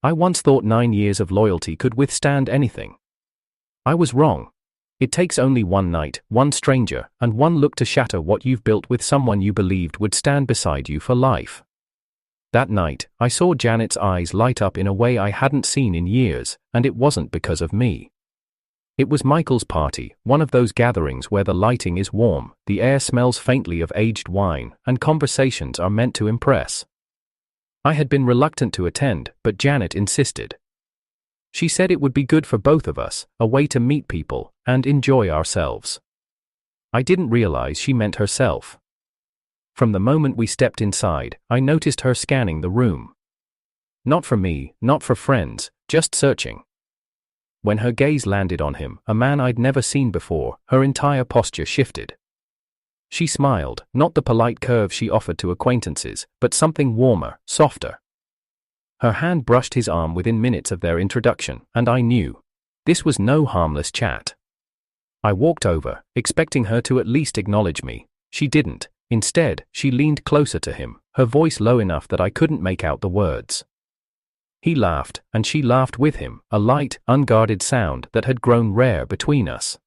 I once thought 9 years of loyalty could withstand anything. I was wrong. It takes only one night, one stranger, and one look to shatter what you've built with someone you believed would stand beside you for life. That night, I saw Janet's eyes light up in a way I hadn't seen in years, and it wasn't because of me. It was Michael's party, one of those gatherings where the lighting is warm, the air smells faintly of aged wine, and conversations are meant to impress. I had been reluctant to attend, but Janet insisted. She said it would be good for both of us, a way to meet people, and enjoy ourselves. I didn't realize she meant herself. From the moment we stepped inside, I noticed her scanning the room. Not for me, not for friends, just searching. When her gaze landed on him, a man I'd never seen before, her entire posture shifted. She smiled, not the polite curve she offered to acquaintances, but something warmer, softer. Her hand brushed his arm within minutes of their introduction, and I knew. This was no harmless chat. I walked over, expecting her to at least acknowledge me. She didn't. Instead, she leaned closer to him, her voice low enough that I couldn't make out the words. He laughed, and she laughed with him, a light, unguarded sound that had grown rare between us.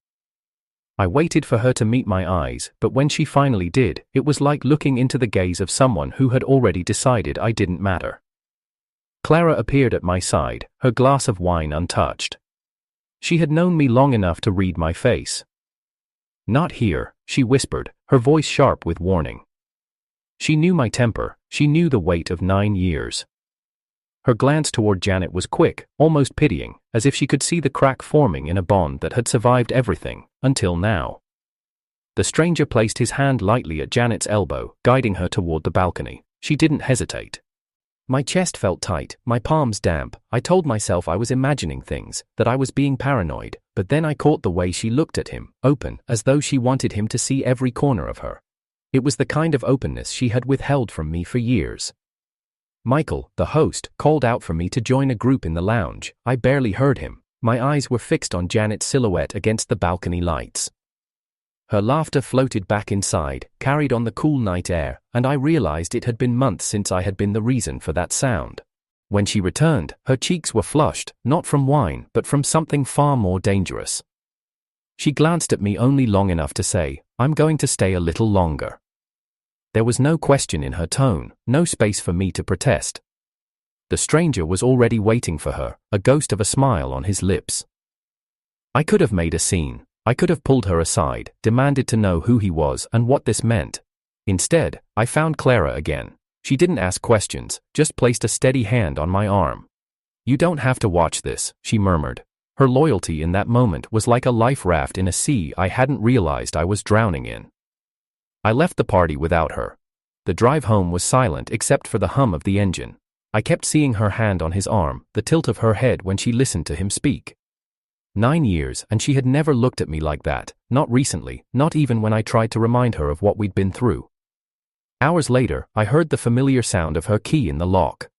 I waited for her to meet my eyes, but when she finally did, it was like looking into the gaze of someone who had already decided I didn't matter. Clara appeared at my side, her glass of wine untouched. She had known me long enough to read my face. "Not here," she whispered, her voice sharp with warning. She knew my temper, she knew the weight of 9 years. Her glance toward Janet was quick, almost pitying, as if she could see the crack forming in a bond that had survived everything, until now. The stranger placed his hand lightly at Janet's elbow, guiding her toward the balcony. She didn't hesitate. My chest felt tight, my palms damp. I told myself I was imagining things, that I was being paranoid, but then I caught the way she looked at him, open, as though she wanted him to see every corner of her. It was the kind of openness she had withheld from me for years. Michael, the host, called out for me to join a group in the lounge. I barely heard him. My eyes were fixed on Janet's silhouette against the balcony lights. Her laughter floated back inside, carried on the cool night air, and I realized it had been months since I had been the reason for that sound. When she returned, her cheeks were flushed, not from wine, but from something far more dangerous. She glanced at me only long enough to say, "I'm going to stay a little longer." There was no question in her tone, no space for me to protest. The stranger was already waiting for her, a ghost of a smile on his lips. I could have made a scene. I could have pulled her aside, demanded to know who he was and what this meant. Instead, I found Clara again. She didn't ask questions, just placed a steady hand on my arm. "You don't have to watch this," she murmured. Her loyalty in that moment was like a life raft in a sea I hadn't realized I was drowning in. I left the party without her. The drive home was silent except for the hum of the engine. I kept seeing her hand on his arm, the tilt of her head when she listened to him speak. 9 years, and she had never looked at me like that, not recently, not even when I tried to remind her of what we'd been through. Hours later, I heard the familiar sound of her key in the lock.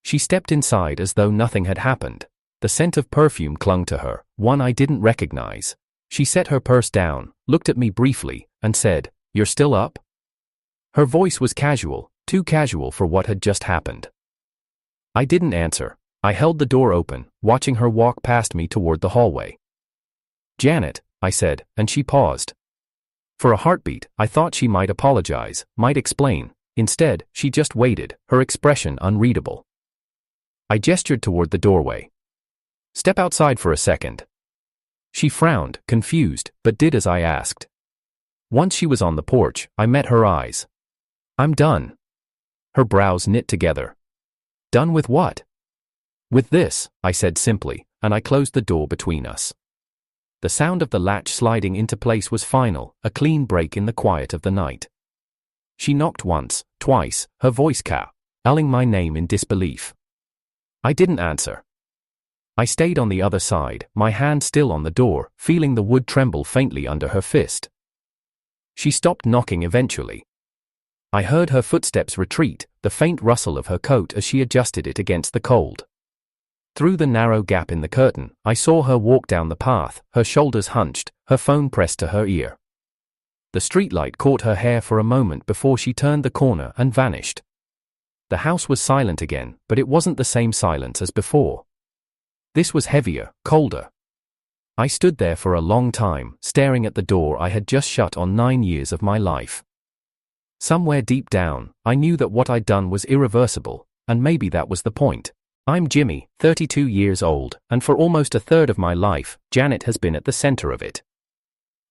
She stepped inside as though nothing had happened. The scent of perfume clung to her, one I didn't recognize. She set her purse down, looked at me briefly, and said, "You're still up?" Her voice was casual, too casual for what had just happened. I didn't answer. I held the door open, watching her walk past me toward the hallway. "Janet," I said, and she paused. For a heartbeat, I thought she might apologize, might explain. Instead, she just waited, her expression unreadable. I gestured toward the doorway. "Step outside for a second." She frowned, confused, but did as I asked. Once she was on the porch, I met her eyes. "I'm done." Her brows knit together. "Done with what?" "With this," I said simply, and I closed the door between us. The sound of the latch sliding into place was final, a clean break in the quiet of the night. She knocked once, twice, her voice calling my name in disbelief. I didn't answer. I stayed on the other side, my hand still on the door, feeling the wood tremble faintly under her fist. She stopped knocking eventually. I heard her footsteps retreat, the faint rustle of her coat as she adjusted it against the cold. Through the narrow gap in the curtain, I saw her walk down the path, her shoulders hunched, her phone pressed to her ear. The streetlight caught her hair for a moment before she turned the corner and vanished. The house was silent again, but it wasn't the same silence as before. This was heavier, colder. I stood there for a long time, staring at the door I had just shut on 9 years of my life. Somewhere deep down, I knew that what I'd done was irreversible, and maybe that was the point. I'm Jimmy, 32 years old, and for almost a third of my life, Janet has been at the center of it.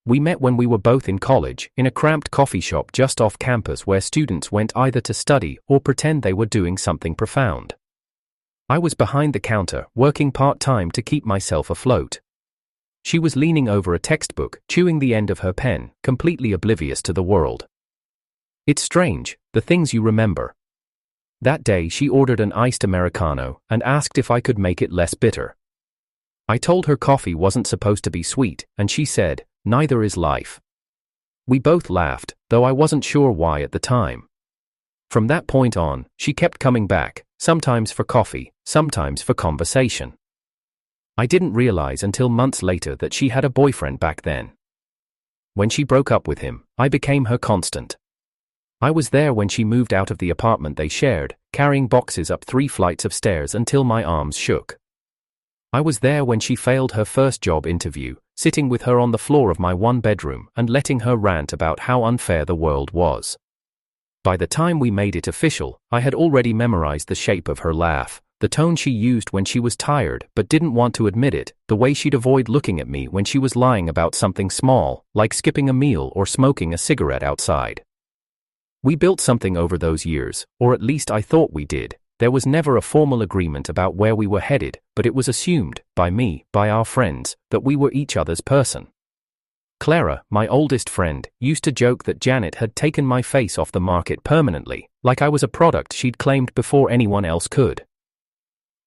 We met when we were both in college, in a cramped coffee shop just off campus where students went either to study or pretend they were doing something profound. I was behind the counter, working part-time to keep myself afloat. She was leaning over a textbook, chewing the end of her pen, completely oblivious to the world. It's strange, the things you remember. That day she ordered an iced Americano and asked if I could make it less bitter. I told her coffee wasn't supposed to be sweet, and she said, "Neither is life." We both laughed, though I wasn't sure why at the time. From that point on, she kept coming back, sometimes for coffee, sometimes for conversation. I didn't realize until months later that she had a boyfriend back then. When she broke up with him, I became her constant. I was there when she moved out of the apartment they shared, carrying boxes up 3 flights of stairs until my arms shook. I was there when she failed her first job interview, sitting with her on the floor of my 1-bedroom and letting her rant about how unfair the world was. By the time we made it official, I had already memorized the shape of her laugh, the tone she used when she was tired but didn't want to admit it, the way she'd avoid looking at me when she was lying about something small, like skipping a meal or smoking a cigarette outside. We built something over those years, or at least I thought we did. There was never a formal agreement about where we were headed, but it was assumed, by me, by our friends, that we were each other's person. Clara, my oldest friend, used to joke that Janet had taken my face off the market permanently, like I was a product she'd claimed before anyone else could.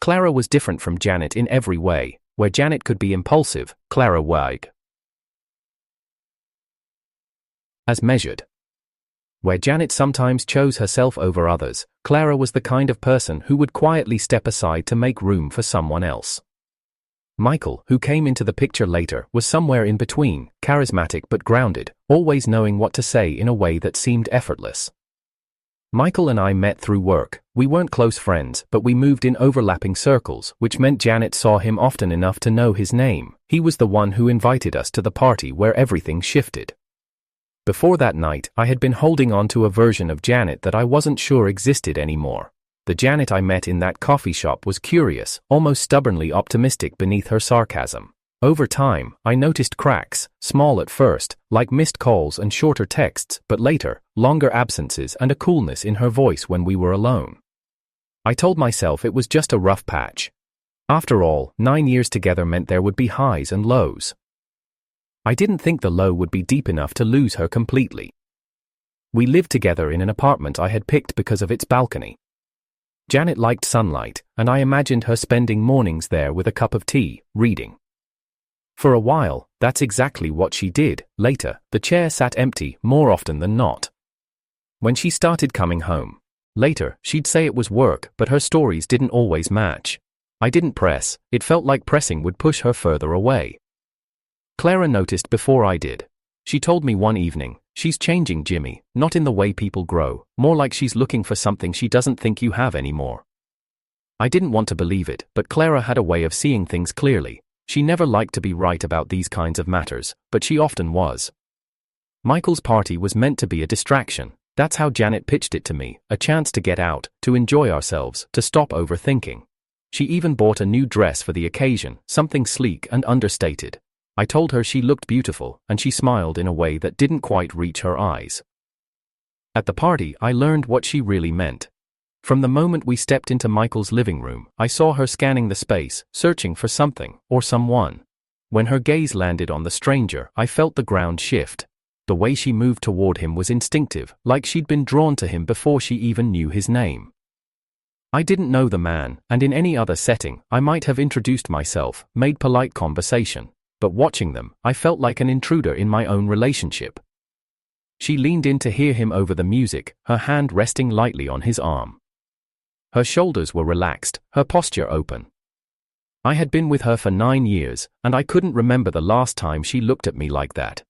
Clara was different from Janet in every way. Where Janet could be impulsive, Clara was as measured. Where Janet sometimes chose herself over others, Clara was the kind of person who would quietly step aside to make room for someone else. Michael, who came into the picture later, was somewhere in between, charismatic but grounded, always knowing what to say in a way that seemed effortless. Michael and I met through work. We weren't close friends, but we moved in overlapping circles, which meant Janet saw him often enough to know his name. He was the one who invited us to the party where everything shifted. Before that night, I had been holding on to a version of Janet that I wasn't sure existed anymore. The Janet I met in that coffee shop was curious, almost stubbornly optimistic beneath her sarcasm. Over time, I noticed cracks, small at first, like missed calls and shorter texts, but later, longer absences and a coolness in her voice when we were alone. I told myself it was just a rough patch. After all, 9 years together meant there would be highs and lows. I didn't think the low would be deep enough to lose her completely. We lived together in an apartment I had picked because of its balcony. Janet liked sunlight, and I imagined her spending mornings there with a cup of tea, reading. For a while, that's exactly what she did. Later, the chair sat empty more often than not. When she started coming home. Later, she'd say it was work, but her stories didn't always match. I didn't press. It felt like pressing would push her further away. Clara noticed before I did. She told me one evening, "She's changing, Jimmy, not in the way people grow, more like she's looking for something she doesn't think you have anymore." I didn't want to believe it, but Clara had a way of seeing things clearly. She never liked to be right about these kinds of matters, but she often was. Michael's party was meant to be a distraction. That's how Janet pitched it to me, a chance to get out, to enjoy ourselves, to stop overthinking. She even bought a new dress for the occasion, something sleek and understated. I told her she looked beautiful, and she smiled in a way that didn't quite reach her eyes. At the party, I learned what she really meant. From the moment we stepped into Michael's living room, I saw her scanning the space, searching for something, or someone. When her gaze landed on the stranger, I felt the ground shift. The way she moved toward him was instinctive, like she'd been drawn to him before she even knew his name. I didn't know the man, and in any other setting, I might have introduced myself, made polite conversation. But watching them, I felt like an intruder in my own relationship. She leaned in to hear him over the music, her hand resting lightly on his arm. Her shoulders were relaxed, her posture open. I had been with her for 9 years, and I couldn't remember the last time she looked at me like that.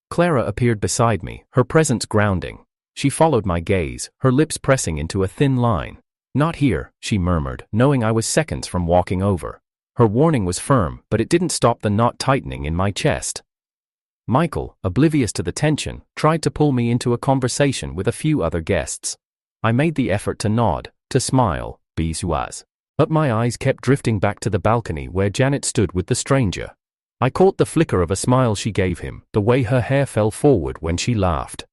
Clara appeared beside me, her presence grounding. She followed my gaze, her lips pressing into a thin line. "Not here," she murmured, knowing I was seconds from walking over. Her warning was firm, but it didn't stop the knot tightening in my chest. Michael, oblivious to the tension, tried to pull me into a conversation with a few other guests. I made the effort to nod, to smile, but my eyes kept drifting back to the balcony where Janet stood with the stranger. I caught the flicker of a smile she gave him, the way her hair fell forward when she laughed.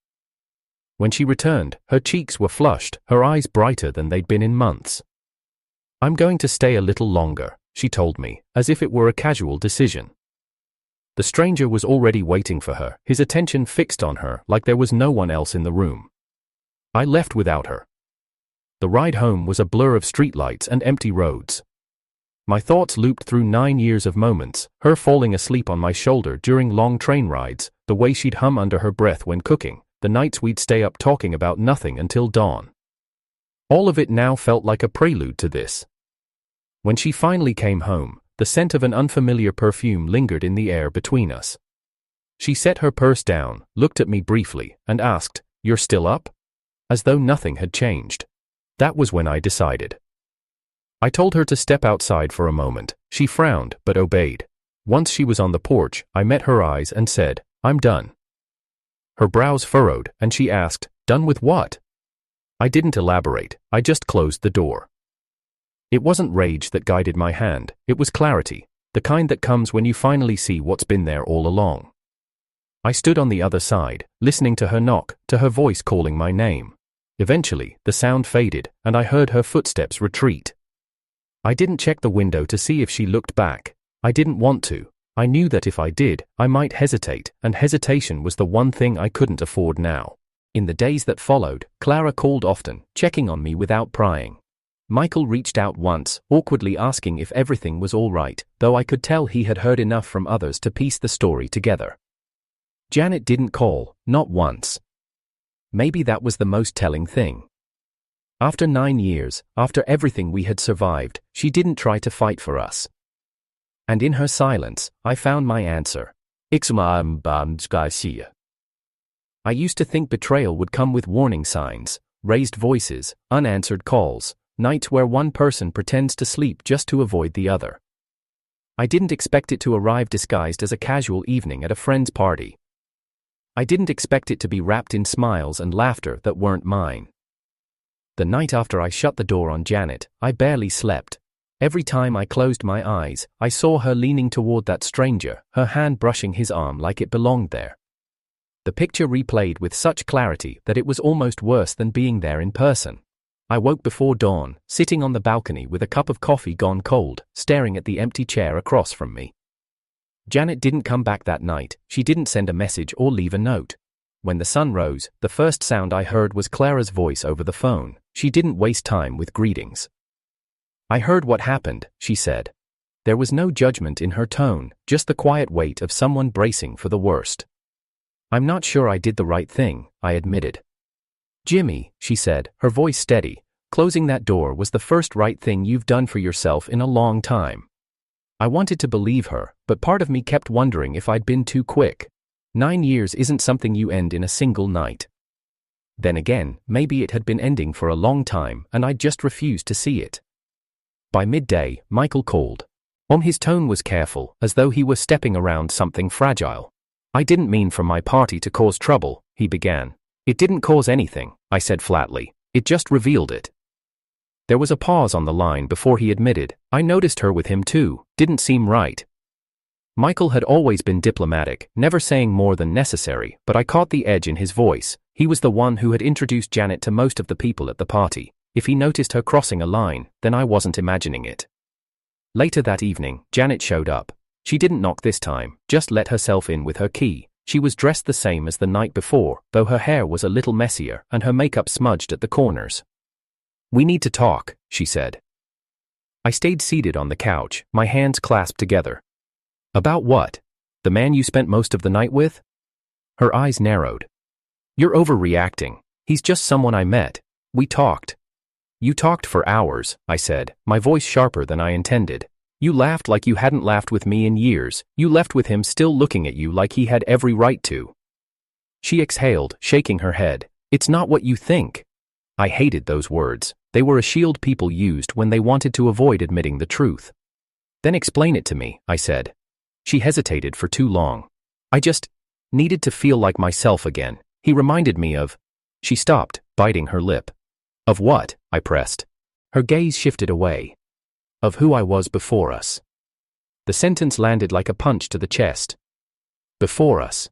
When she returned, her cheeks were flushed, her eyes brighter than they'd been in months. "I'm going to stay a little longer," she told me, as if it were a casual decision. The stranger was already waiting for her, his attention fixed on her like there was no one else in the room. I left without her. The ride home was a blur of streetlights and empty roads. My thoughts looped through 9 years of moments, her falling asleep on my shoulder during long train rides, the way she'd hum under her breath when cooking, the nights we'd stay up talking about nothing until dawn. All of it now felt like a prelude to this. When she finally came home, the scent of an unfamiliar perfume lingered in the air between us. She set her purse down, looked at me briefly, and asked, "You're still up?" As though nothing had changed. That was when I decided. I told her to step outside for a moment. She frowned, but obeyed. Once she was on the porch, I met her eyes and said, "I'm done." Her brows furrowed, and she asked, "Done with what?" I didn't elaborate, I just closed the door. It wasn't rage that guided my hand, it was clarity, the kind that comes when you finally see what's been there all along. I stood on the other side, listening to her knock, to her voice calling my name. Eventually, the sound faded, and I heard her footsteps retreat. I didn't check the window to see if she looked back. I didn't want to. I knew that if I did, I might hesitate, and hesitation was the one thing I couldn't afford now. In the days that followed, Clara called often, checking on me without prying. Michael reached out once, awkwardly asking if everything was all right, though I could tell he had heard enough from others to piece the story together. Janet didn't call, not once. Maybe that was the most telling thing. After 9 years, after everything we had survived, she didn't try to fight for us. And in her silence, I found my answer. I used to think betrayal would come with warning signs, raised voices, unanswered calls, nights where one person pretends to sleep just to avoid the other. I didn't expect it to arrive disguised as a casual evening at a friend's party. I didn't expect it to be wrapped in smiles and laughter that weren't mine. The night after I shut the door on Janet, I barely slept. Every time I closed my eyes, I saw her leaning toward that stranger, her hand brushing his arm like it belonged there. The picture replayed with such clarity that it was almost worse than being there in person. I woke before dawn, sitting on the balcony with a cup of coffee gone cold, staring at the empty chair across from me. Janet didn't come back that night, she didn't send a message or leave a note. When the sun rose, the first sound I heard was Clara's voice over the phone. She didn't waste time with greetings. "I heard what happened," she said. There was no judgment in her tone, just the quiet weight of someone bracing for the worst. "I'm not sure I did the right thing," I admitted. "Jimmy," she said, her voice steady, "closing that door was the first right thing you've done for yourself in a long time." I wanted to believe her, but part of me kept wondering if I'd been too quick. 9 years isn't something you end in a single night. Then again, maybe it had been ending for a long time and I'd just refused to see it. By midday, Michael called. His tone was careful, as though he were stepping around something fragile. "I didn't mean for my party to cause trouble," he began. "It didn't cause anything," I said flatly. "It just revealed it." There was a pause on the line before he admitted, "I noticed her with him too, didn't seem right." Michael had always been diplomatic, never saying more than necessary, but I caught the edge in his voice. He was the one who had introduced Janet to most of the people at the party. If he noticed her crossing a line, then I wasn't imagining it. Later that evening, Janet showed up. She didn't knock this time, just let herself in with her key. She was dressed the same as the night before, though her hair was a little messier and her makeup smudged at the corners. "We need to talk," she said. I stayed seated on the couch, my hands clasped together. "About what? The man you spent most of the night with?" Her eyes narrowed. "You're overreacting. He's just someone I met. We talked." "You talked for hours," I said, my voice sharper than I intended. "You laughed like you hadn't laughed with me in years. You left with him still looking at you like he had every right to." She exhaled, shaking her head. It's not what you think. I hated those words. They were a shield people used when they wanted to avoid admitting the truth. Then explain it to me, I said. She hesitated for too long. I just needed to feel like myself again. He reminded me of... She stopped, biting her lip. Of what? I pressed. Her gaze shifted away. Of who I was before us. The sentence landed like a punch to the chest. Before us.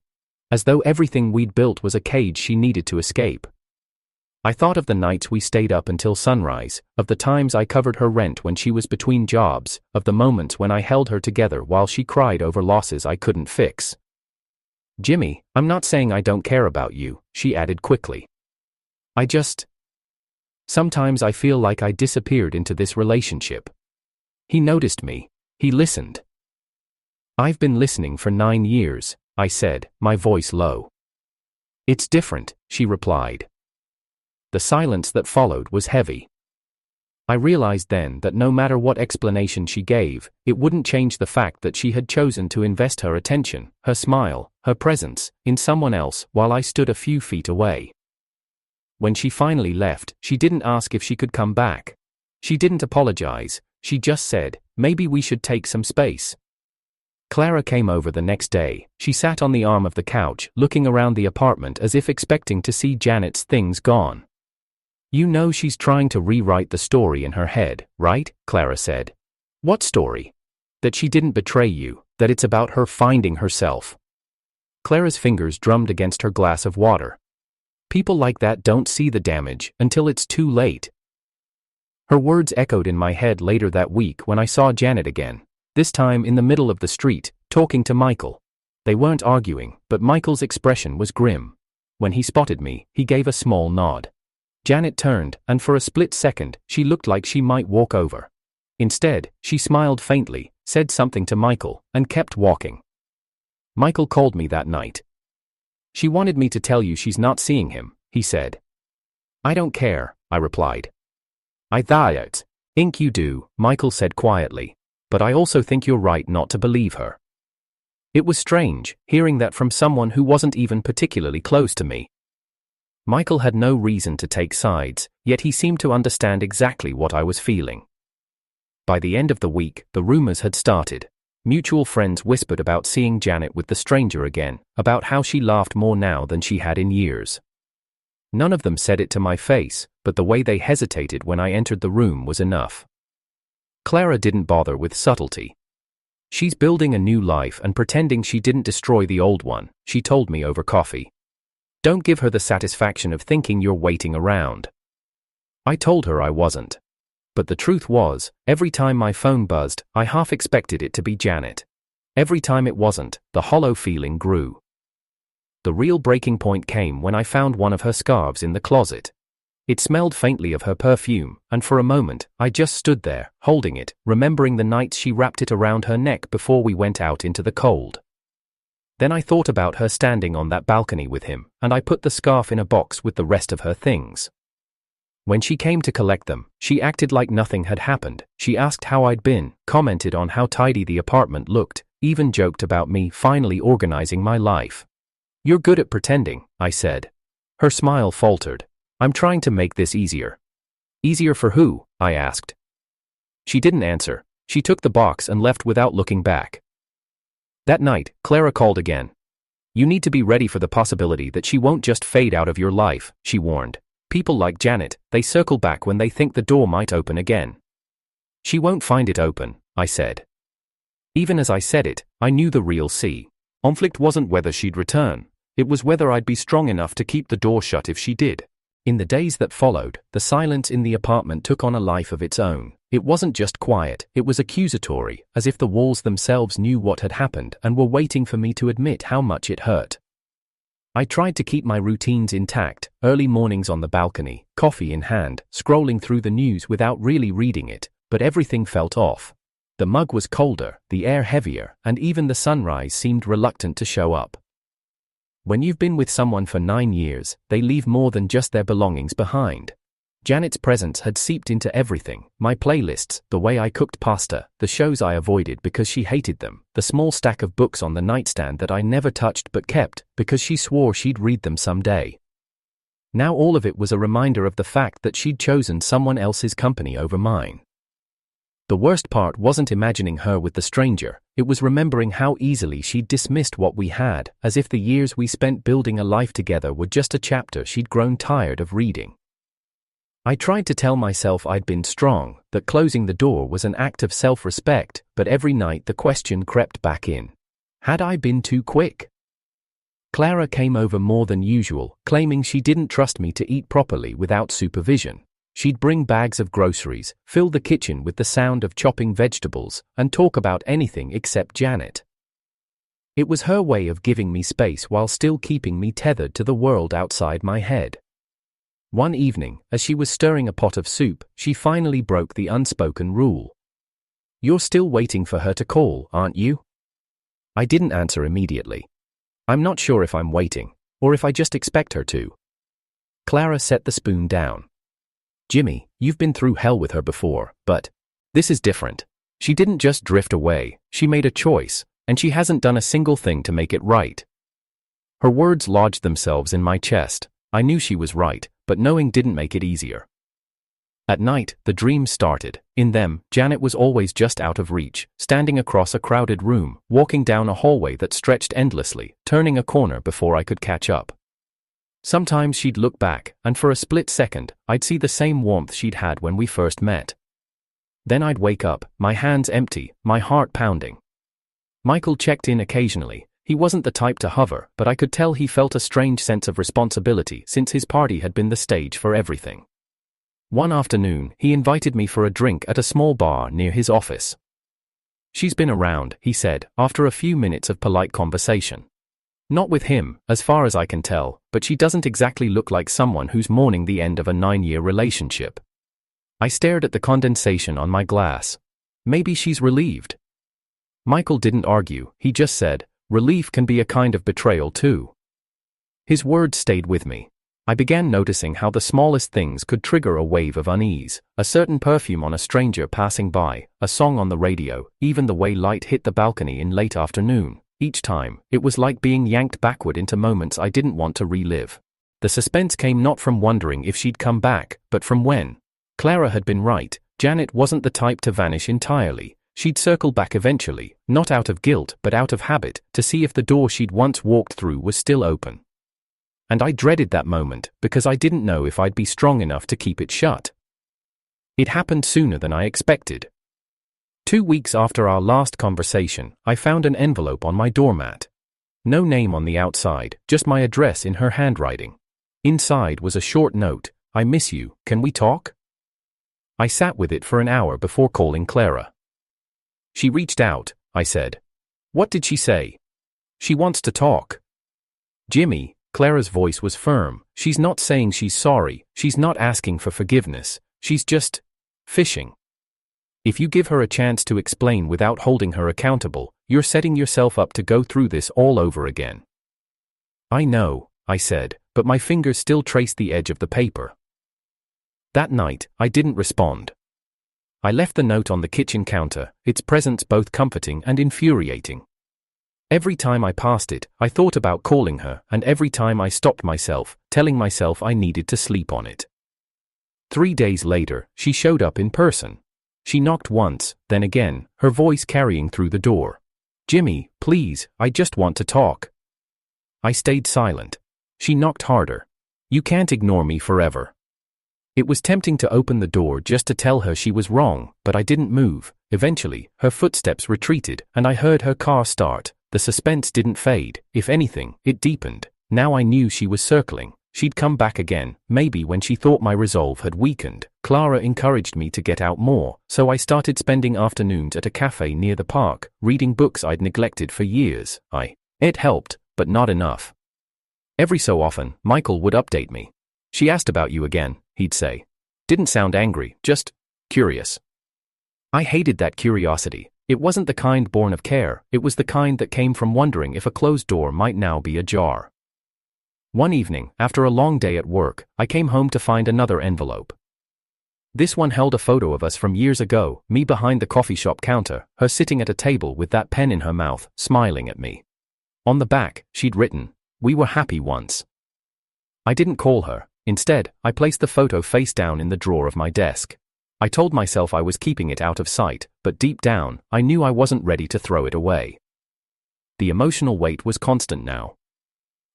As though everything we'd built was a cage she needed to escape. I thought of the nights we stayed up until sunrise, of the times I covered her rent when she was between jobs, of the moments when I held her together while she cried over losses I couldn't fix. Jimmy, I'm not saying I don't care about you, she added quickly. Sometimes I feel like I disappeared into this relationship. He noticed me. He listened. I've been listening for 9 years, I said, my voice low. It's different, she replied. The silence that followed was heavy. I realized then that no matter what explanation she gave, it wouldn't change the fact that she had chosen to invest her attention, her smile, her presence, in someone else while I stood a few feet away. When she finally left, she didn't ask if she could come back. She didn't apologize, she just said, maybe we should take some space. Clara came over the next day. She sat on the arm of the couch, looking around the apartment as if expecting to see Janet's things gone. You know she's trying to rewrite the story in her head, right? Clara said. What story? That she didn't betray you, that it's about her finding herself. Clara's fingers drummed against her glass of water. People like that don't see the damage until it's too late. Her words echoed in my head later that week when I saw Janet again, this time in the middle of the street, talking to Michael. They weren't arguing, but Michael's expression was grim. When he spotted me, he gave a small nod. Janet turned, and for a split second, she looked like she might walk over. Instead, she smiled faintly, said something to Michael, and kept walking. Michael called me that night. She wanted me to tell you she's not seeing him, he said. I don't care, I replied. I think you do, Michael said quietly, but I also think you're right not to believe her. It was strange, hearing that from someone who wasn't even particularly close to me. Michael had no reason to take sides, yet he seemed to understand exactly what I was feeling. By the end of the week, the rumors had started. Mutual friends whispered about seeing Janet with the stranger again, about how she laughed more now than she had in years. None of them said it to my face, but the way they hesitated when I entered the room was enough. Clara didn't bother with subtlety. She's building a new life and pretending she didn't destroy the old one, she told me over coffee. Don't give her the satisfaction of thinking you're waiting around. I told her I wasn't. But the truth was, every time my phone buzzed, I half expected it to be Janet. Every time it wasn't, the hollow feeling grew. The real breaking point came when I found one of her scarves in the closet. It smelled faintly of her perfume, and for a moment, I just stood there, holding it, remembering the nights she wrapped it around her neck before we went out into the cold. Then I thought about her standing on that balcony with him, and I put the scarf in a box with the rest of her things. When she came to collect them, she acted like nothing had happened. She asked how I'd been, commented on how tidy the apartment looked, even joked about me finally organizing my life. You're good at pretending, I said. Her smile faltered. I'm trying to make this easier. Easier for who? I asked. She didn't answer. She took the box and left without looking back. That night, Clara called again. You need to be ready for the possibility that she won't just fade out of your life, she warned. People like Janet, they circle back when they think the door might open again. She won't find it open, I said. Even as I said it, I knew the real conflict wasn't whether she'd return. It was whether I'd be strong enough to keep the door shut if she did. In the days that followed, the silence in the apartment took on a life of its own. It wasn't just quiet, it was accusatory, as if the walls themselves knew what had happened and were waiting for me to admit how much it hurt. I tried to keep my routines intact, early mornings on the balcony, coffee in hand, scrolling through the news without really reading it, but everything felt off. The mug was colder, the air heavier, and even the sunrise seemed reluctant to show up. When you've been with someone for 9 years, they leave more than just their belongings behind. Janet's presence had seeped into everything, my playlists, the way I cooked pasta, the shows I avoided because she hated them, the small stack of books on the nightstand that I never touched but kept, because she swore she'd read them someday. Now all of it was a reminder of the fact that she'd chosen someone else's company over mine. The worst part wasn't imagining her with the stranger, it was remembering how easily she'd dismissed what we had, as if the years we spent building a life together were just a chapter she'd grown tired of reading. I tried to tell myself I'd been strong, that closing the door was an act of self-respect, but every night the question crept back in. Had I been too quick? Clara came over more than usual, claiming she didn't trust me to eat properly without supervision. She'd bring bags of groceries, fill the kitchen with the sound of chopping vegetables, and talk about anything except Janet. It was her way of giving me space while still keeping me tethered to the world outside my head. One evening, as she was stirring a pot of soup, she finally broke the unspoken rule. "You're still waiting for her to call, aren't you?" I didn't answer immediately. I'm not sure if I'm waiting, or if I just expect her to. Clara set the spoon down. "Jimmy, you've been through hell with her before, but this is different. She didn't just drift away, she made a choice, and she hasn't done a single thing to make it right." Her words lodged themselves in my chest. I knew she was right, but knowing didn't make it easier. At night, the dreams started. In them, Janet was always just out of reach, standing across a crowded room, walking down a hallway that stretched endlessly, turning a corner before I could catch up. Sometimes she'd look back, and for a split second, I'd see the same warmth she'd had when we first met. Then I'd wake up, my hands empty, my heart pounding. Michael checked in occasionally. He wasn't the type to hover, but I could tell he felt a strange sense of responsibility since his party had been the stage for everything. One afternoon, he invited me for a drink at a small bar near his office. "She's been around," he said, after a few minutes of polite conversation. "Not with him, as far as I can tell, but she doesn't exactly look like someone who's mourning the end of a 9-year relationship." I stared at the condensation on my glass. Maybe she's relieved. Michael didn't argue, he just said, "Relief can be a kind of betrayal too." His words stayed with me. I began noticing how the smallest things could trigger a wave of unease, a certain perfume on a stranger passing by, a song on the radio, even the way light hit the balcony in late afternoon. Each time, it was like being yanked backward into moments I didn't want to relive. The suspense came not from wondering if she'd come back, but from when. Clara had been right, Janet wasn't the type to vanish entirely. She'd circle back eventually, not out of guilt but out of habit, to see if the door she'd once walked through was still open. And I dreaded that moment, because I didn't know if I'd be strong enough to keep it shut. It happened sooner than I expected. 2 weeks after our last conversation, I found an envelope on my doormat. No name on the outside, just my address in her handwriting. Inside was a short note: "I miss you, can we talk?" I sat with it for an hour before calling Clara. "She reached out," I said. "What did she say?" "She wants to talk." "Jimmy," Clara's voice was firm, "she's not saying she's sorry, she's not asking for forgiveness, she's just fishing. If you give her a chance to explain without holding her accountable, you're setting yourself up to go through this all over again." "I know," I said, but my fingers still traced the edge of the paper. That night, I didn't respond. I left the note on the kitchen counter, its presence both comforting and infuriating. Every time I passed it, I thought about calling her, and every time I stopped myself, telling myself I needed to sleep on it. 3 days later, she showed up in person. She knocked once, then again, her voice carrying through the door. "Jimmy, please, I just want to talk." I stayed silent. She knocked harder. "You can't ignore me forever." It was tempting to open the door just to tell her she was wrong, but I didn't move. Eventually, her footsteps retreated, and I heard her car start. The suspense didn't fade, if anything, it deepened. Now I knew she was circling. She'd come back again, maybe when she thought my resolve had weakened. Clara encouraged me to get out more, so I started spending afternoons at a cafe near the park, reading books I'd neglected for years. It helped, but not enough. Every so often, Michael would update me. "She asked about you again," he'd say. Didn't sound angry, just curious. I hated that curiosity. It wasn't the kind born of care, it was the kind that came from wondering if a closed door might now be ajar. One evening, after a long day at work, I came home to find another envelope. This one held a photo of us from years ago, me behind the coffee shop counter, her sitting at a table with that pen in her mouth, smiling at me. On the back, she'd written, "We were happy once." I didn't call her, Instead, I placed the photo face down in the drawer of my desk. I told myself I was keeping it out of sight, but deep down, I knew I wasn't ready to throw it away. The emotional weight was constant now.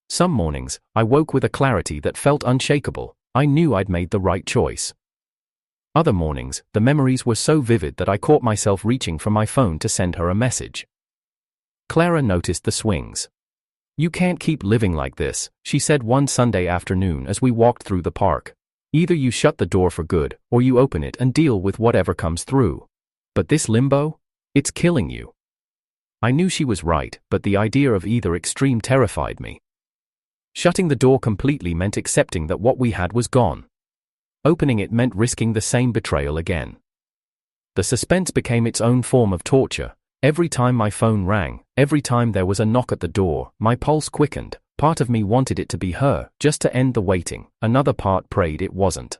Some mornings, I woke with a clarity that felt unshakable. I knew I'd made the right choice. Other mornings, the memories were so vivid that I caught myself reaching for my phone to send her a message. Clara noticed the swings. "You can't keep living like this," she said one Sunday afternoon as we walked through the park. "Either you shut the door for good, or you open it and deal with whatever comes through. But this limbo? It's killing you." I knew she was right, but the idea of either extreme terrified me. Shutting the door completely meant accepting that what we had was gone. Opening it meant risking the same betrayal again. The suspense became its own form of torture. Every time my phone rang, every time there was a knock at the door, my pulse quickened. Part of me wanted it to be her, just to end the waiting. Another part prayed it wasn't.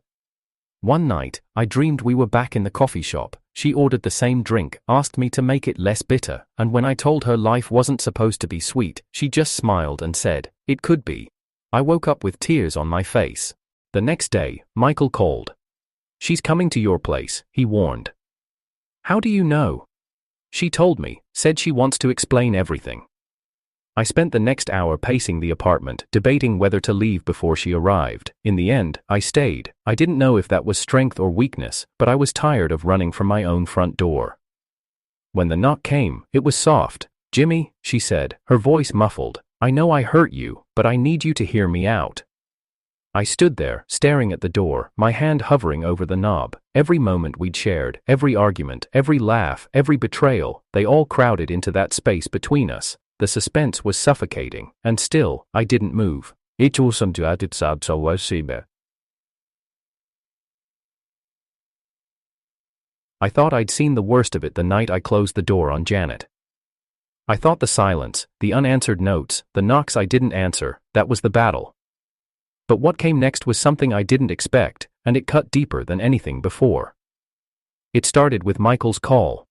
One night, I dreamed we were back in the coffee shop. She ordered the same drink, asked me to make it less bitter, and when I told her life wasn't supposed to be sweet, she just smiled and said, "It could be." I woke up with tears on my face. The next day, Michael called. "She's coming to your place," he warned. "How do you know?" "She told me, said she wants to explain everything." I spent the next hour pacing the apartment, debating whether to leave before she arrived. In the end, I stayed. I didn't know if that was strength or weakness, but I was tired of running from my own front door. When the knock came, it was soft. "Jimmy," she said, her voice muffled, "I know I hurt you, but I need you to hear me out." I stood there, staring at the door, my hand hovering over the knob. Every moment we'd shared, every argument, every laugh, every betrayal, they all crowded into that space between us. The suspense was suffocating, and still, I didn't move. I thought I'd seen the worst of it the night I closed the door on Janet. I thought the silence, the unanswered notes, the knocks I didn't answer, that was the battle. But what came next was something I didn't expect, and it cut deeper than anything before. It started with Michael's call.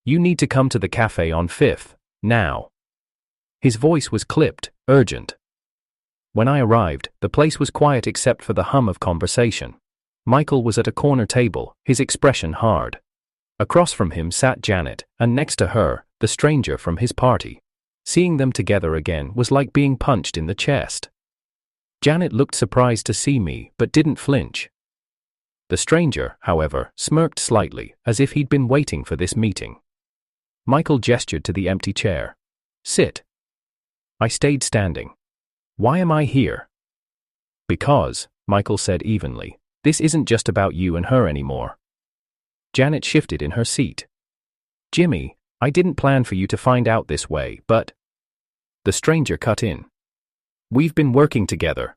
"You need to come to the cafe on 5th, now." His voice was clipped, urgent. When I arrived, the place was quiet except for the hum of conversation. Michael was at a corner table, his expression hard. Across from him sat Janet, and next to her, the stranger from his party. Seeing them together again was like being punched in the chest. Janet looked surprised to see me, but didn't flinch. The stranger, however, smirked slightly, as if he'd been waiting for this meeting. Michael gestured to the empty chair. "Sit." I stayed standing. "Why am I here?" "Because," Michael said evenly, "this isn't just about you and her anymore." Janet shifted in her seat. "Jimmy, I didn't plan for you to find out this way, but..." The stranger cut in. "We've been working together."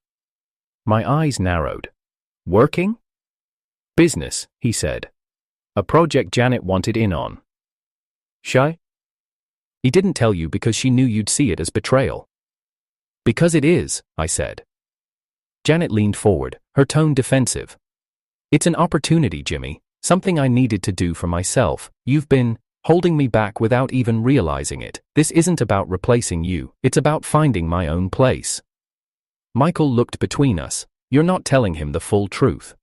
My eyes narrowed. "Working?" "Business," he said. "A project Janet wanted in on." "Shy?" "He didn't tell you because she knew you'd see it as betrayal." "Because it is," I said. Janet leaned forward, her tone defensive. "It's an opportunity, Jimmy, something I needed to do for myself. You've been holding me back without even realizing it. This isn't about replacing you, it's about finding my own place." Michael looked between us. "You're not telling him the full truth."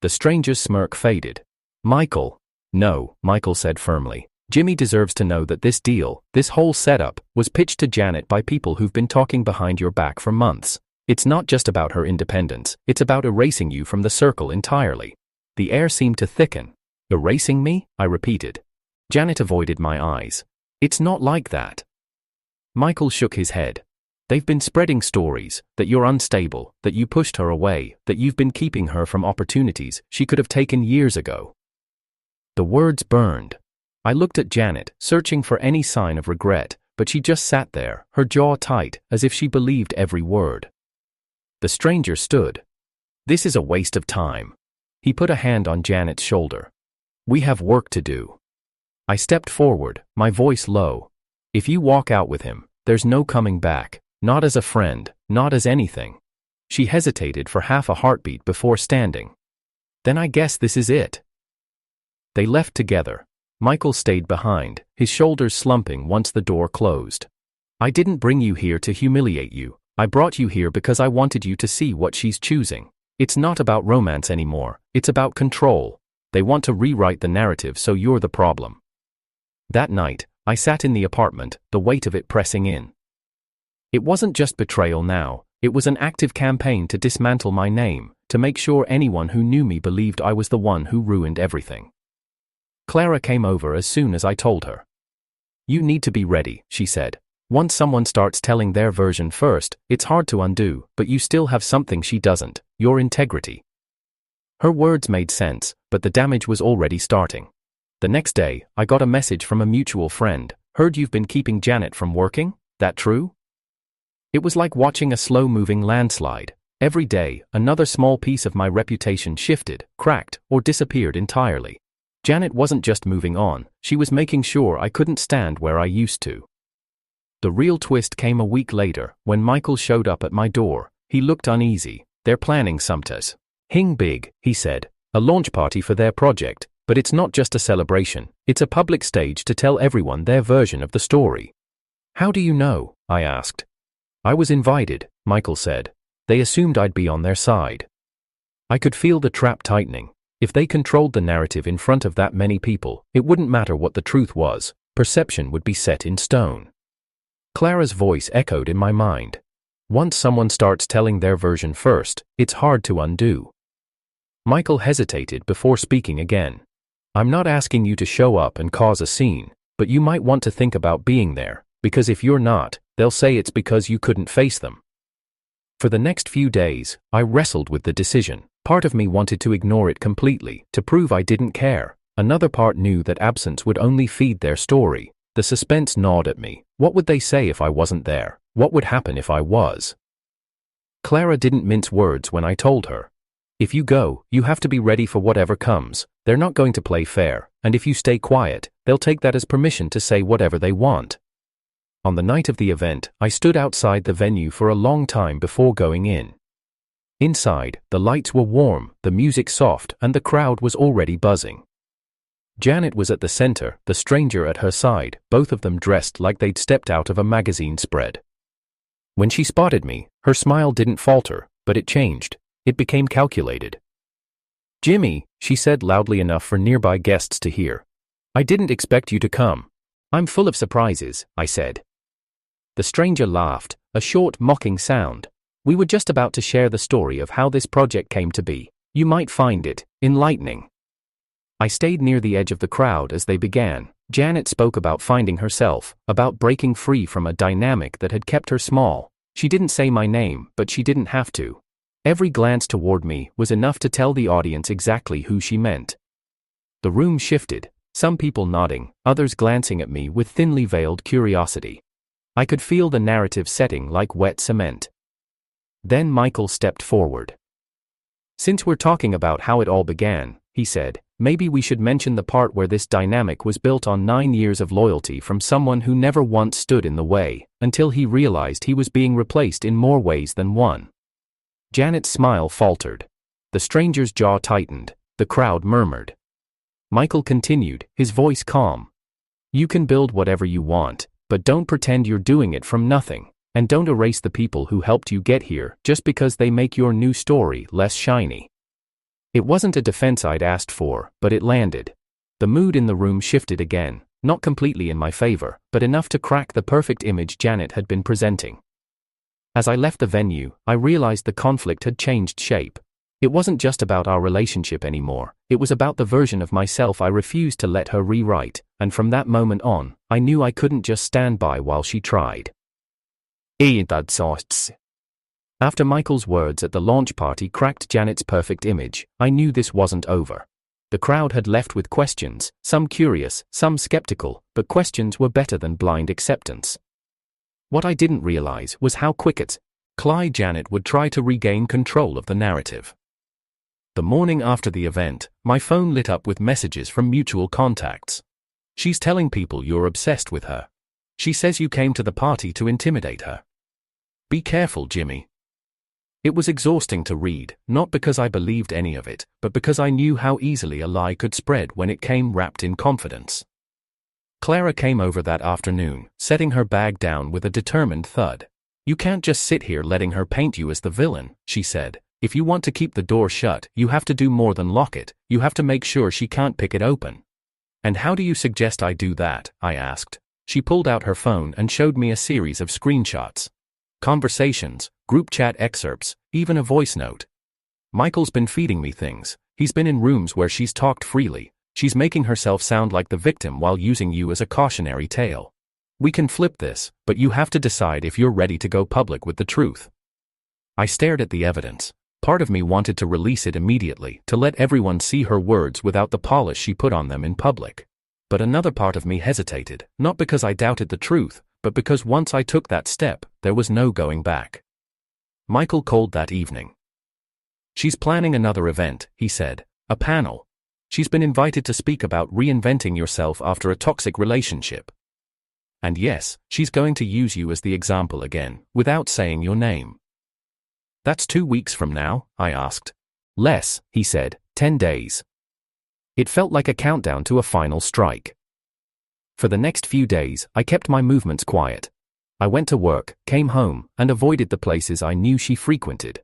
The stranger's smirk faded. "Michael." "No," Michael said firmly. "Jimmy deserves to know that this deal, this whole setup, was pitched to Janet by people who've been talking behind your back for months. It's not just about her independence, it's about erasing you from the circle entirely." The air seemed to thicken. "Erasing me?" I repeated. Janet avoided my eyes. "It's not like that." Michael shook his head. "They've been spreading stories, that you're unstable, that you pushed her away, that you've been keeping her from opportunities she could have taken years ago." The words burned. I looked at Janet, searching for any sign of regret, but she just sat there, her jaw tight, as if she believed every word. The stranger stood. "This is a waste of time." He put a hand on Janet's shoulder. "We have work to do." I stepped forward, my voice low. "If you walk out with him, there's no coming back, not as a friend, not as anything." She hesitated for half a heartbeat before standing. "Then I guess this is it." They left together. Michael stayed behind, his shoulders slumping once the door closed. "I didn't bring you here to humiliate you. I brought you here because I wanted you to see what she's choosing. It's not about romance anymore, it's about control. They want to rewrite the narrative so you're the problem. That night, I sat in the apartment, the weight of it pressing in. It wasn't just betrayal now, it was an active campaign to dismantle my name, to make sure anyone who knew me believed I was the one who ruined everything. Clara came over as soon as I told her. You need to be ready, she said. Once someone starts telling their version first, it's hard to undo, but you still have something she doesn't, your integrity. Her words made sense, but the damage was already starting. The next day, I got a message from a mutual friend. Heard you've been keeping Janet from working? That true? It was like watching a slow-moving landslide. Every day, another small piece of my reputation shifted, cracked, or disappeared entirely. Janet wasn't just moving on, she was making sure I couldn't stand where I used to. The real twist came a week later, when Michael showed up at my door. He looked uneasy. They're planning something big, he said. A launch party for their project, but it's not just a celebration, it's a public stage to tell everyone their version of the story. How do you know? I asked. I was invited, Michael said. They assumed I'd be on their side. I could feel the trap tightening. If they controlled the narrative in front of that many people, it wouldn't matter what the truth was, perception would be set in stone. Clara's voice echoed in my mind. Once someone starts telling their version first, it's hard to undo. Michael hesitated before speaking again. I'm not asking you to show up and cause a scene, but you might want to think about being there, because if you're not, they'll say it's because you couldn't face them. For the next few days, I wrestled with the decision. Part of me wanted to ignore it completely, to prove I didn't care. Another part knew that absence would only feed their story. The suspense gnawed at me. What would they say if I wasn't there? What would happen if I was? Clara didn't mince words when I told her. If you go, you have to be ready for whatever comes. They're not going to play fair, and if you stay quiet, they'll take that as permission to say whatever they want. On the night of the event, I stood outside the venue for a long time before going in. Inside, the lights were warm, the music soft, and the crowd was already buzzing. Janet was at the center, the stranger at her side, both of them dressed like they'd stepped out of a magazine spread. When she spotted me, her smile didn't falter, but it changed. It became calculated. Jimmy, she said loudly enough for nearby guests to hear. I didn't expect you to come. I'm full of surprises, I said. The stranger laughed, a short, mocking sound. We were just about to share the story of how this project came to be. You might find it enlightening. I stayed near the edge of the crowd as they began. Janet spoke about finding herself, about breaking free from a dynamic that had kept her small. She didn't say my name, but she didn't have to. Every glance toward me was enough to tell the audience exactly who she meant. The room shifted, some people nodding, others glancing at me with thinly veiled curiosity. I could feel the narrative setting like wet cement. Then Michael stepped forward. Since we're talking about how it all began, he said, maybe we should mention the part where this dynamic was built on 9 years of loyalty from someone who never once stood in the way, until he realized he was being replaced in more ways than one. Janet's smile faltered. The stranger's jaw tightened. The crowd murmured. Michael continued, his voice calm. You can build whatever you want, but don't pretend you're doing it from nothing, and don't erase the people who helped you get here just because they make your new story less shiny. It wasn't a defense I'd asked for, but it landed. The mood in the room shifted again, not completely in my favor, but enough to crack the perfect image Janet had been presenting. As I left the venue, I realized the conflict had changed shape. It wasn't just about our relationship anymore, it was about the version of myself I refused to let her rewrite, and from that moment on, I knew I couldn't just stand by while she tried. After Michael's words at the launch party cracked Janet's perfect image, I knew this wasn't over. The crowd had left with questions, some curious, some skeptical, but questions were better than blind acceptance. What I didn't realize was how quickly Janet would try to regain control of the narrative. The morning after the event, my phone lit up with messages from mutual contacts. She's telling people you're obsessed with her. She says you came to the party to intimidate her. Be careful, Jimmy. It was exhausting to read, not because I believed any of it, but because I knew how easily a lie could spread when it came wrapped in confidence. Clara came over that afternoon, setting her bag down with a determined thud. You can't just sit here letting her paint you as the villain, she said. If you want to keep the door shut, you have to do more than lock it, you have to make sure she can't pick it open. And how do you suggest I do that? I asked. She pulled out her phone and showed me a series of screenshots. Conversations, group chat excerpts, even a voice note. Michael's been feeding me things. He's been in rooms where she's talked freely. She's making herself sound like the victim while using you as a cautionary tale. We can flip this, but you have to decide if you're ready to go public with the truth. I stared at the evidence. Part of me wanted to release it immediately, to let everyone see her words without the polish she put on them in public. But another part of me hesitated, not because I doubted the truth, but because once I took that step, there was no going back. Michael called that evening. She's planning another event, he said. A panel. She's been invited to speak about reinventing yourself after a toxic relationship. And yes, she's going to use you as the example again, without saying your name. That's 2 weeks from now, I asked. Less, he said, 10 days. It felt like a countdown to a final strike. For the next few days, I kept my movements quiet. I went to work, came home, and avoided the places I knew she frequented.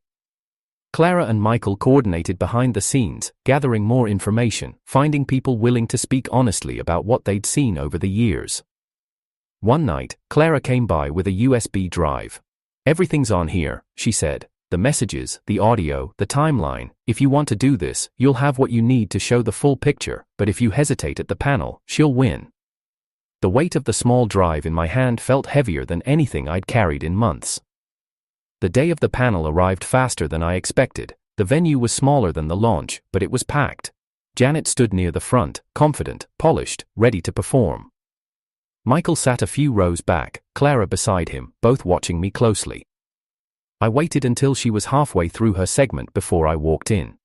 Clara and Michael coordinated behind the scenes, gathering more information, finding people willing to speak honestly about what they'd seen over the years. One night, Clara came by with a USB drive. Everything's on here, she said. The messages, the audio, the timeline. If you want to do this, you'll have what you need to show the full picture, but if you hesitate at the panel, she'll win. The weight of the small drive in my hand felt heavier than anything I'd carried in months. The day of the panel arrived faster than I expected. The venue was smaller than the launch, but it was packed. Janet stood near the front, confident, polished, ready to perform. Michael sat a few rows back, Clara beside him, both watching me closely. I waited until she was halfway through her segment before I walked in.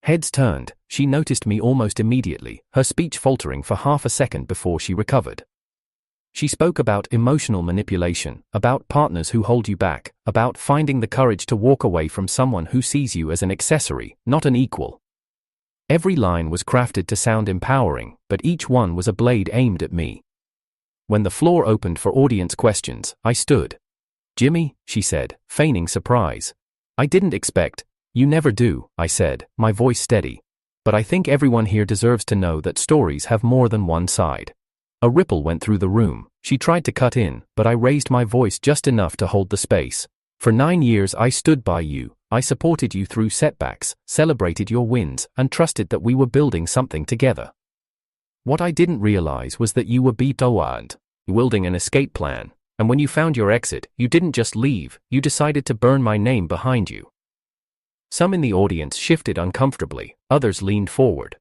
Heads turned, she noticed me almost immediately, her speech faltering for half a second before she recovered. She spoke about emotional manipulation, about partners who hold you back, about finding the courage to walk away from someone who sees you as an accessory, not an equal. Every line was crafted to sound empowering, but each one was a blade aimed at me. When the floor opened for audience questions, I stood. Jimmy, she said, feigning surprise. I didn't expect. You never do, I said, my voice steady. But I think everyone here deserves to know that stories have more than one side. A ripple went through the room. She tried to cut in, but I raised my voice just enough to hold the space. For 9 years I stood by you. I supported you through setbacks, celebrated your wins, and trusted that we were building something together. What I didn't realize was that you were betrayal, wielding an escape plan. And when you found your exit, you didn't just leave, you decided to burn my name behind you. Some in the audience shifted uncomfortably, others leaned forward.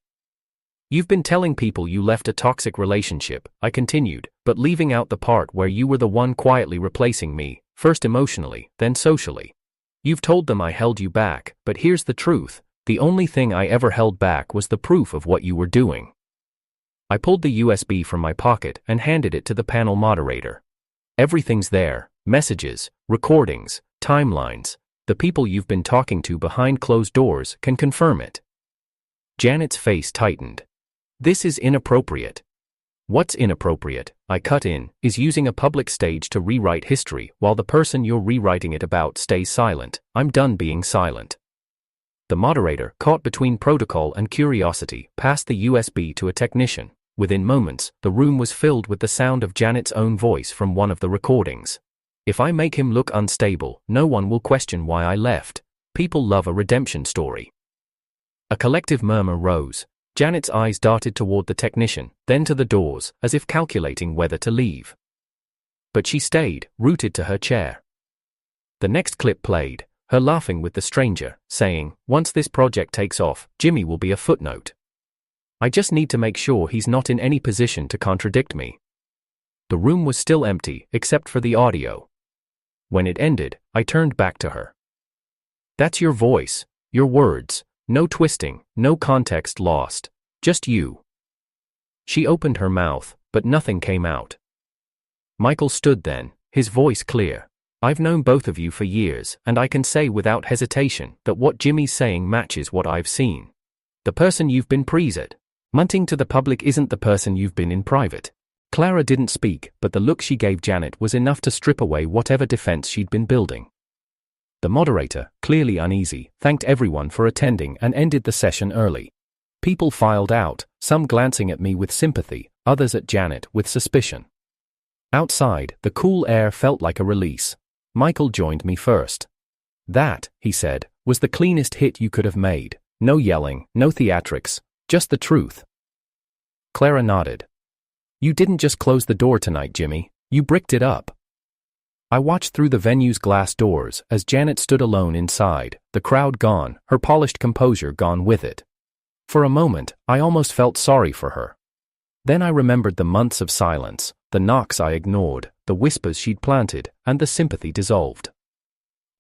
You've been telling people you left a toxic relationship, I continued, but leaving out the part where you were the one quietly replacing me, first emotionally, then socially. You've told them I held you back, but here's the truth, the only thing I ever held back was the proof of what you were doing. I pulled the USB from my pocket and handed it to the panel moderator. Everything's there, messages, recordings, timelines. The people you've been talking to behind closed doors can confirm it. Janet's face tightened. This is inappropriate. What's inappropriate, I cut in, is using a public stage to rewrite history while the person you're rewriting it about stays silent. I'm done being silent. The moderator, caught between protocol and curiosity, passed the USB to a technician. Within moments, the room was filled with the sound of Janet's own voice from one of the recordings. If I make him look unstable, no one will question why I left. People love a redemption story. A collective murmur rose. Janet's eyes darted toward the technician, then to the doors, as if calculating whether to leave. But she stayed, rooted to her chair. The next clip played, her laughing with the stranger, saying, "Once this project takes off, Jimmy will be a footnote. I just need to make sure he's not in any position to contradict me." The room was still empty, except for the audio. When it ended, I turned back to her. That's your voice, your words, no twisting, no context lost, just you. She opened her mouth, but nothing came out. Michael stood then, his voice clear. I've known both of you for years, and I can say without hesitation that what Jimmy's saying matches what I've seen. The person you've been presenting to the public isn't the person you've been in private. Clara didn't speak, but the look she gave Janet was enough to strip away whatever defense she'd been building. The moderator, clearly uneasy, thanked everyone for attending and ended the session early. People filed out, some glancing at me with sympathy, others at Janet with suspicion. Outside, the cool air felt like a release. Michael joined me first. "That," he said, "was the cleanest hit you could have made. No yelling, no theatrics, just the truth." Clara nodded. "You didn't just close the door tonight, Jimmy, you bricked it up." I watched through the venue's glass doors as Janet stood alone inside, the crowd gone, her polished composure gone with it. For a moment, I almost felt sorry for her. Then I remembered the months of silence, the knocks I ignored, the whispers she'd planted, and the sympathy dissolved.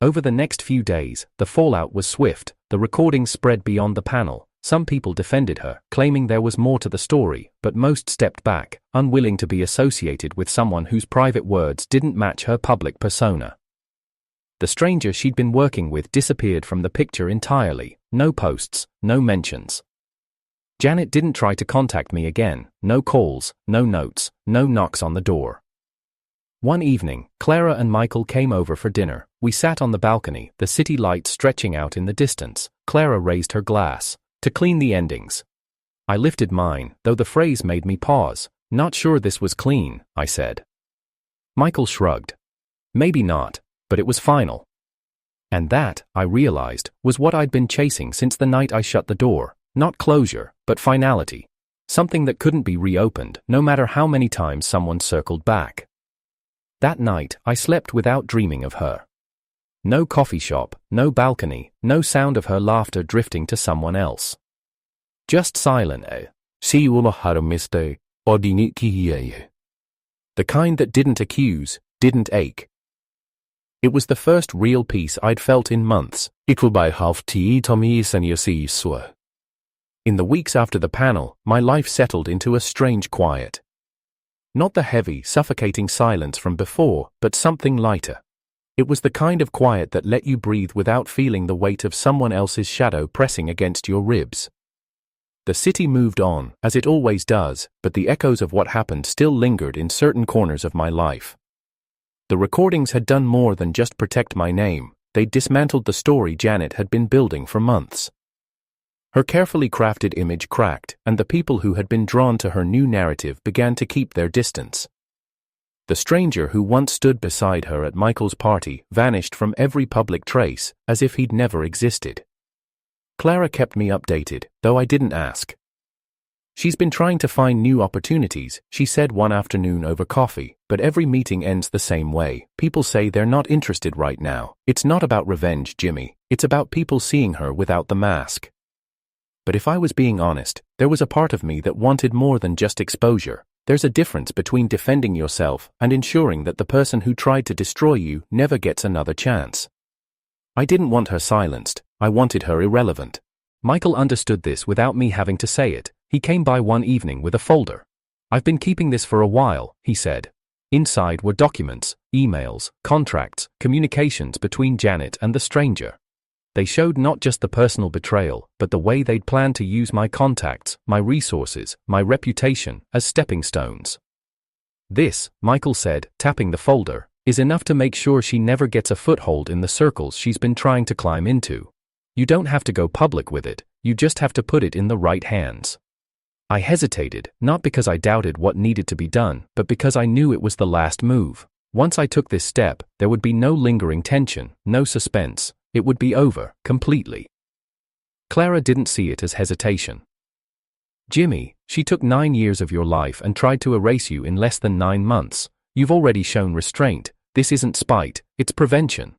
Over the next few days, the fallout was swift, the recordings spread beyond the panel. Some people defended her, claiming there was more to the story, but most stepped back, unwilling to be associated with someone whose private words didn't match her public persona. The stranger she'd been working with disappeared from the picture entirely, no posts, no mentions. Janet didn't try to contact me again, no calls, no notes, no knocks on the door. One evening, Clara and Michael came over for dinner. We sat on the balcony, the city lights stretching out in the distance. Clara raised her glass. "To clean the endings." I lifted mine, though the phrase made me pause. "Not sure this was clean," I said. Michael shrugged. "Maybe not, but it was final." And that, I realized, was what I'd been chasing since the night I shut the door. Not closure, but finality. Something that couldn't be reopened, no matter how many times someone circled back. That night, I slept without dreaming of her. No coffee shop, no balcony, no sound of her laughter drifting to someone else. Just silent, the kind that didn't accuse, didn't ache. It was the first real peace I'd felt in months. In the weeks after the panel, my life settled into a strange quiet. Not the heavy, suffocating silence from before, but something lighter. It was the kind of quiet that let you breathe without feeling the weight of someone else's shadow pressing against your ribs. The city moved on, as it always does, but the echoes of what happened still lingered in certain corners of my life. The recordings had done more than just protect my name. They dismantled the story Janet had been building for months. Her carefully crafted image cracked, and the people who had been drawn to her new narrative began to keep their distance. The stranger who once stood beside her at Michael's party vanished from every public trace, as if he'd never existed. Clara kept me updated, though I didn't ask. "She's been trying to find new opportunities," she said one afternoon over coffee, "but every meeting ends the same way. People say they're not interested right now. It's not about revenge, Jimmy. It's about people seeing her without the mask." But if I was being honest, there was a part of me that wanted more than just exposure. There's a difference between defending yourself and ensuring that the person who tried to destroy you never gets another chance. I didn't want her silenced, I wanted her irrelevant. Michael understood this without me having to say it. He came by one evening with a folder. "I've been keeping this for a while," he said. Inside were documents, emails, contracts, communications between Janet and the stranger. They showed not just the personal betrayal, but the way they'd planned to use my contacts, my resources, my reputation, as stepping stones. "This," Michael said, tapping the folder, "is enough to make sure she never gets a foothold in the circles she's been trying to climb into. You don't have to go public with it, you just have to put it in the right hands." I hesitated, not because I doubted what needed to be done, but because I knew it was the last move. Once I took this step, there would be no lingering tension, no suspense. It would be over, completely. Clara didn't see it as hesitation. "Jimmy, she took 9 years of your life and tried to erase you in less than 9 months. You've already shown restraint. This isn't spite, it's prevention."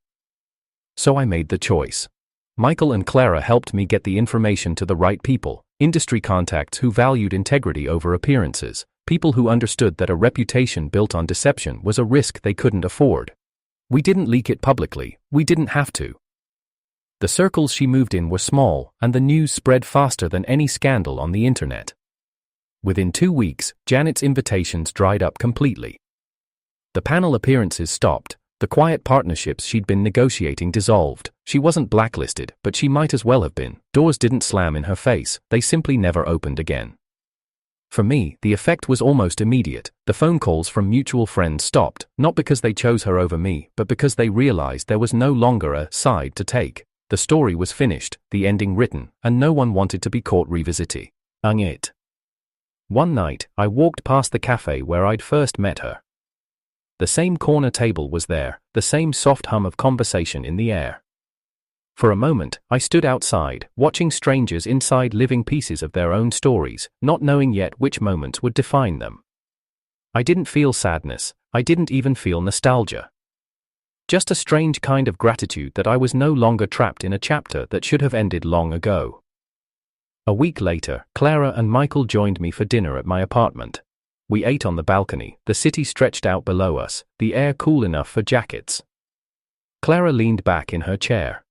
So I made the choice. Michael and Clara helped me get the information to the right people, industry contacts who valued integrity over appearances, people who understood that a reputation built on deception was a risk they couldn't afford. We didn't leak it publicly, we didn't have to. The circles she moved in were small, and the news spread faster than any scandal on the internet. Within 2 weeks, Janet's invitations dried up completely. The panel appearances stopped, the quiet partnerships she'd been negotiating dissolved. She wasn't blacklisted, but she might as well have been. Doors didn't slam in her face, they simply never opened again. For me, the effect was almost immediate. The phone calls from mutual friends stopped, not because they chose her over me, but because they realized there was no longer a side to take. The story was finished, the ending written, and no one wanted to be caught revisiting it. One night, I walked past the cafe where I'd first met her. The same corner table was there, the same soft hum of conversation in the air. For a moment, I stood outside, watching strangers inside living pieces of their own stories, not knowing yet which moments would define them. I didn't feel sadness, I didn't even feel nostalgia. Just a strange kind of gratitude that I was no longer trapped in a chapter that should have ended long ago. A week later, Clara and Michael joined me for dinner at my apartment. We ate on the balcony, the city stretched out below us, the air cool enough for jackets. Clara leaned back in her chair.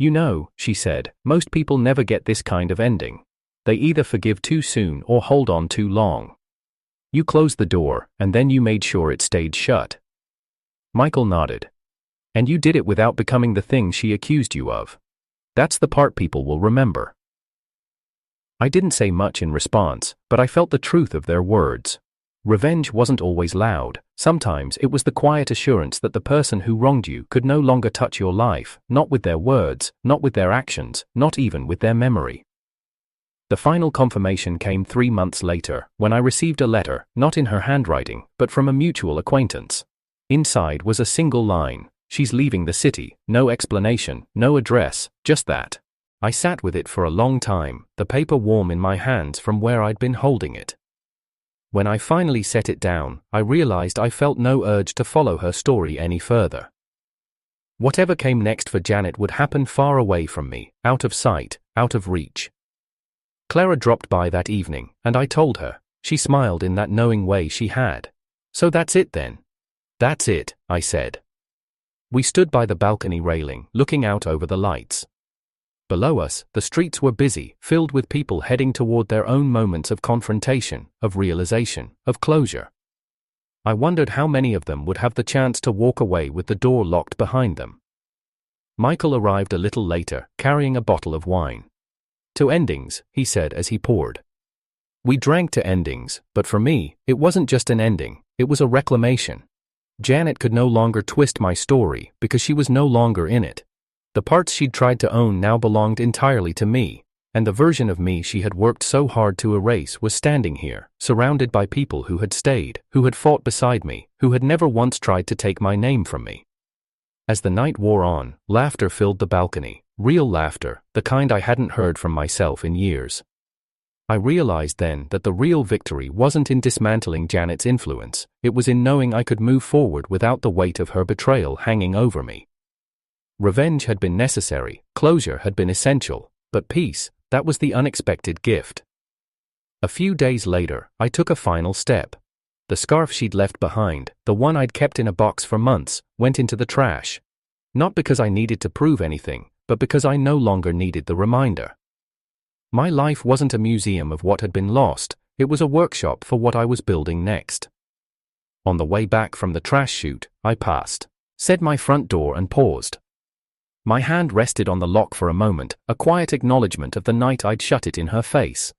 "You know," she said, "most people never get this kind of ending. They either forgive too soon or hold on too long. You closed the door, and then you made sure it stayed shut." Michael nodded. "And you did it without becoming the thing she accused you of. That's the part people will remember." I didn't say much in response, but I felt the truth of their words. Revenge wasn't always loud. Sometimes it was the quiet assurance that the person who wronged you could no longer touch your life, not with their words, not with their actions, not even with their memory. The final confirmation came 3 months later, when I received a letter, not in her handwriting, but from a mutual acquaintance. Inside was a single line: "She's leaving the city," no explanation, no address, just that. I sat with it for a long time, the paper warm in my hands from where I'd been holding it. When I finally set it down, I realized I felt no urge to follow her story any further. Whatever came next for Janet would happen far away from me, out of sight, out of reach. Clara dropped by that evening, and I told her. She smiled in that knowing way she had. "So that's it then?" "That's it," I said. We stood by the balcony railing, looking out over the lights. Below us, the streets were busy, filled with people heading toward their own moments of confrontation, of realization, of closure. I wondered how many of them would have the chance to walk away with the door locked behind them. Michael arrived a little later, carrying a bottle of wine. "To endings," he said as he poured. We drank to endings, but for me, it wasn't just an ending, it was a reclamation. Janet could no longer twist my story, because she was no longer in it. The parts she'd tried to own now belonged entirely to me, and the version of me she had worked so hard to erase was standing here, surrounded by people who had stayed, who had fought beside me, who had never once tried to take my name from me. As the night wore on, laughter filled the balcony, real laughter, the kind I hadn't heard from myself in years. I realized then that the real victory wasn't in dismantling Janet's influence, it was in knowing I could move forward without the weight of her betrayal hanging over me. Revenge had been necessary, closure had been essential, but peace, that was the unexpected gift. A few days later, I took a final step. The scarf she'd left behind, the one I'd kept in a box for months, went into the trash. Not because I needed to prove anything, but because I no longer needed the reminder. My life wasn't a museum of what had been lost, it was a workshop for what I was building next. On the way back from the trash chute, I said my front door and paused. My hand rested on the lock for a moment, a quiet acknowledgement of the night I'd shut it in her face.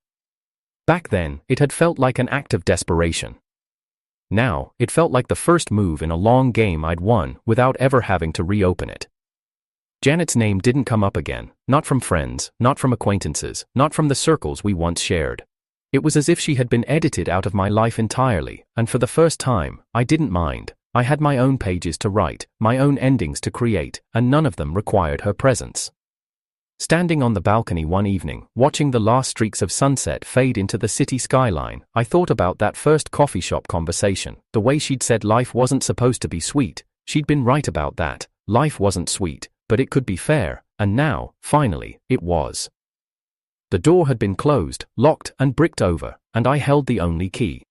Back then, it had felt like an act of desperation. Now, it felt like the first move in a long game I'd won without ever having to reopen it. Janet's name didn't come up again, not from friends, not from acquaintances, not from the circles we once shared. It was as if she had been edited out of my life entirely, and for the first time, I didn't mind. I had my own pages to write, my own endings to create, and none of them required her presence. Standing on the balcony one evening, watching the last streaks of sunset fade into the city skyline, I thought about that first coffee shop conversation, the way she'd said life wasn't supposed to be sweet. She'd been right about that. Life wasn't sweet, but it could be fair, and now, finally, it was. The door had been closed, locked and bricked over, and I held the only key.